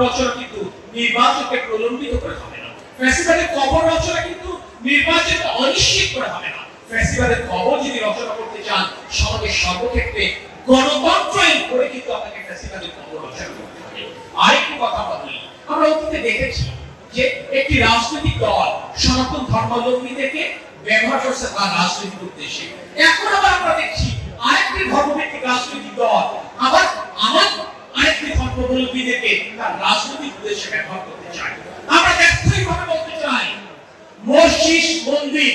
রচনা কিন্তু নির্বাচনকে প্রলম্বিত করে হবে না। ফ্যাসিবাদের কবর রচনা কিন্তু নির্বাচনকে অনিশ্চিত করে হবে না। ফ্যাসিবাদের কবর যদি রচনা করতে চান সমাজের সর্বক্ষেত্রে গণতন্ত্রের করে কিন্তু আপনাকে ফ্যাসিবাদের কবর রচনা করতে হবে। আরেকটি কথা বলি, আমরা অতীতে দেখেছি যে একটি রাজনৈতিক দল সনাতন ধর্মাবলম্বীদেরকে ব্যবহার করছে তার রাজনৈতিক উদ্দেশ্যে। এখন আবার আমরা দেখছি আরেকটি ধর্মভিত্তিক রাজনৈতিক দল আবার আরেকটি ধর্মাবলম্বীদেরকে তার রাজনৈতিক উদ্দেশ্যে ব্যবহার করতে চায়। আমরা ব্যক্তিগতভাবে বলতে চাই, মসজিদ, মন্দির,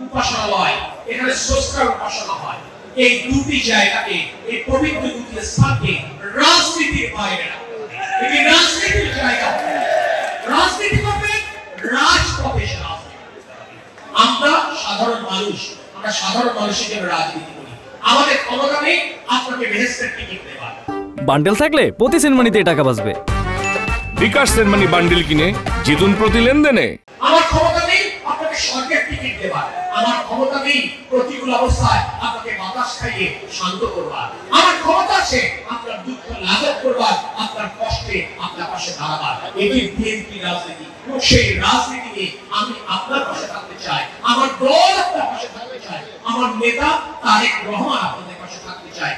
উপাসনালয়, এখানে স্রষ্টার উপাসনা হয়, এই দুটি জায়গাকে, এই পবিত্র দুটি স্থানকে রাজনীতির বাইরে রাখতে হবে। এটি রাজনীতির জায়গা, রাজনীতি করবে রাজপথে। আমরা সাধারণ মানুষ, আমরা সাধারণ মানুষ হিসেবে রাজনীতি করি। আমাদের ক্ষমতা নেই আপনাকে বেহেশতের টিকিট দেওয়ার। বান্ডেল থাকলে প্রতি সেনমানিতে টাকা বাঁচবে। বিকাশ সেনমানি বান্ডেল কিনে জিতুন প্রতি লেনদেনে। আমার ক্ষমতা নেই আপনাকে স্বর্গের টিকিট দেওয়ার। আমার ক্ষমতা নেই প্রতিকূল অবস্থায় আপনাকে বাতাস খাইয়ে শান্ত করবার। আমার ক্ষমতা আছে আপনার দুঃখ লাঘব করবার, আপনার কষ্টে আপনার পাশে দাঁড়াবার। এটি বিএনপি রাজনীতি। সেই রাজনীতি নিয়ে আমি আপনার পাশে থাকতে চাই, আমার দল আপনার পাশে থাকতে চাই, আমার নেতা তারেক রহমান আপনাদের পাশে থাকতে চাই।